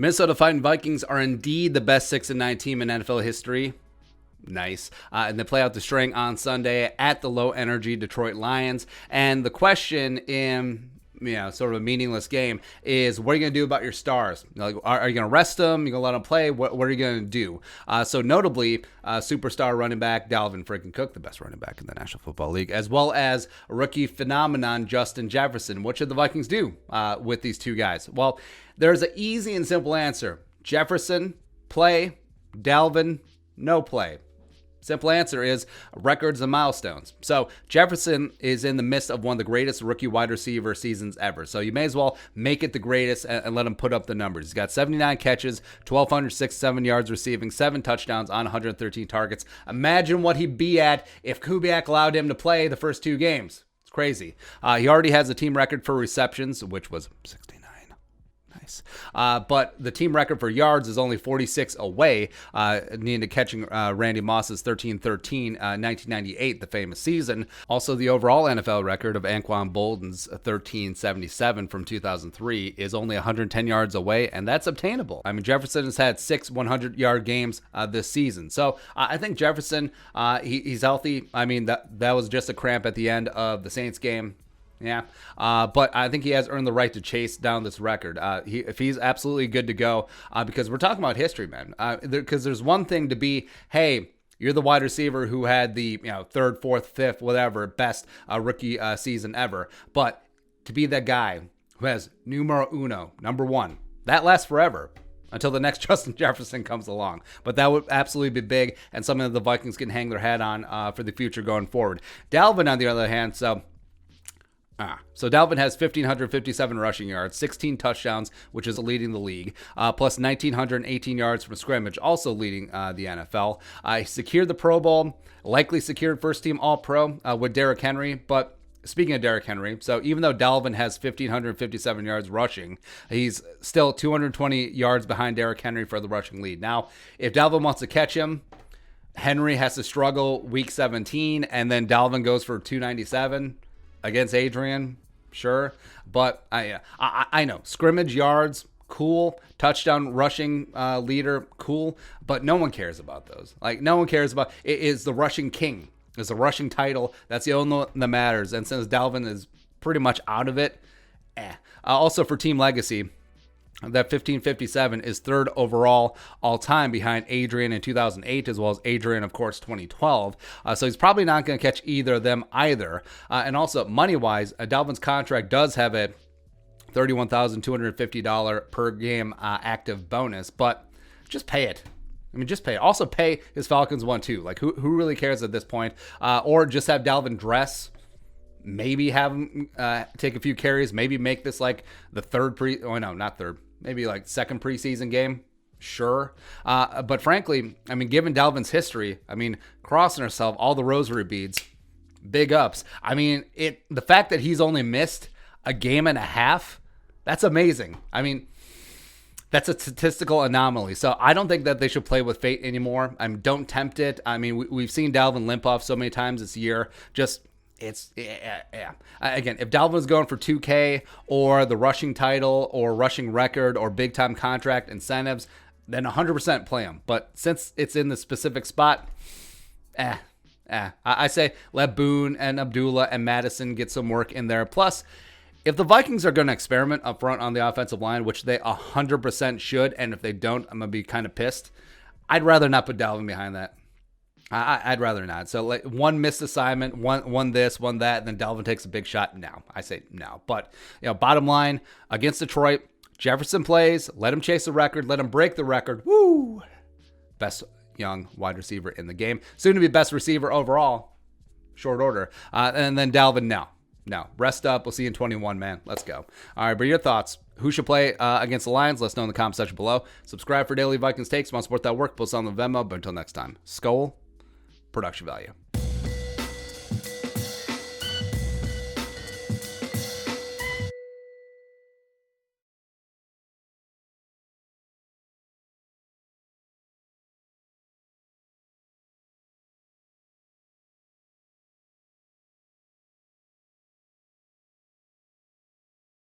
Minnesota Vikings are indeed the best 6-9 team in NFL history. Nice. And they play out the string on Sunday at the low-energy Detroit Lions. And the question in sort of a meaningless game is, what are you going to do about your stars? Like, are you going to rest them? You going to let them play? What are you going to do? So notably, superstar running back Dalvin freaking Cook, the best running back in the National Football League, as well as rookie phenomenon Justin Jefferson. What should the Vikings do with these two guys? Well, there's an easy and simple answer. Jefferson, play. Dalvin, no play. Simple answer is records and milestones. So Jefferson is in the midst of one of the greatest rookie wide receiver seasons ever. So you may as well make it the greatest and let him put up the numbers. He's got 79 catches, 1,267 yards receiving, 7 touchdowns on 113 targets. Imagine what he'd be at if Kubiak allowed him to play the first 2 games. It's crazy. He already has a team record for receptions, which was 69. Nice. But the team record for yards is only 46 away, needing to catching Randy Moss's 13-13, 1998, the famous season. Also, the overall NFL record of Anquan Bolden's 13-77 from 2003 is only 110 yards away, and that's obtainable. I mean, Jefferson has had 6 100-yard games this season. So I think Jefferson, he's healthy. I mean, that was just a cramp at the end of the Saints game. Yeah, but I think he has earned the right to chase down this record. If he's absolutely good to go, because we're talking about history, man. Because there's one thing to be, hey, you're the wide receiver who had the 3rd, 4th, 5th, whatever, best rookie season ever. But to be that guy who has numero uno, number 1, that lasts forever until the next Justin Jefferson comes along. But that would absolutely be big and something that the Vikings can hang their hat on for the future going forward. Dalvin, on the other hand, So Dalvin has 1,557 rushing yards, 16 touchdowns, which is leading the league, plus 1,918 yards from scrimmage, also leading the NFL. He secured the Pro Bowl, likely secured first-team All-Pro with Derrick Henry. But speaking of Derrick Henry, so even though Dalvin has 1,557 yards rushing, he's still 220 yards behind Derrick Henry for the rushing lead. Now, if Dalvin wants to catch him, Henry has to struggle week 17, and then Dalvin goes for 297. Against Adrian, sure. But I know. Scrimmage yards, cool. Touchdown rushing leader, cool. But no one cares about those. Like, no one cares about it. Is the rushing king. It's the rushing title. That's the only one that matters. And since Dalvin is pretty much out of it, also for team legacy, that 1,557 is 3rd overall all-time behind Adrian in 2008, as well as Adrian, of course, 2012. So he's probably not going to catch either of them either. And also, money-wise, Dalvin's contract does have a $31,250 per game active bonus, but just pay it. I mean, just pay it. Also pay his Falcons one, too. Like, who really cares at this point? Or just have Dalvin dress. Maybe have him take a few carries. Maybe make this like the maybe like 2nd preseason game. Sure. But frankly, I mean, given Dalvin's history, I mean, crossing herself, all the rosary beads, big ups. I mean, the fact that he's only missed a game and a half, that's amazing. I mean, that's a statistical anomaly. So I don't think that they should play with fate anymore. Don't tempt it. I mean, we've seen Dalvin limp off so many times this year. Again, if Dalvin was going for 2K or the rushing title or rushing record or big time contract incentives, then 100% play him. But since it's in the specific spot, I say let Boone and Abdullah and Madison get some work in there. Plus, if the Vikings are going to experiment up front on the offensive line, which they 100% should, and if they don't, I'm going to be kind of pissed. I'd rather not put Dalvin behind that. I'd rather not. So like one missed assignment, one this, one that, and then Dalvin takes a big shot. No, I say no. But bottom line, against Detroit, Jefferson plays. Let him chase the record. Let him break the record. Woo! Best young wide receiver in the game. Soon to be best receiver overall. Short order. And then Dalvin, no. Rest up. We'll see you in 21, man. Let's go. All right, but your thoughts. Who should play against the Lions? Let us know in the comment section below. Subscribe for daily Vikings takes. Want to support that work? Post on the Venmo. But until next time, Skol. Production value.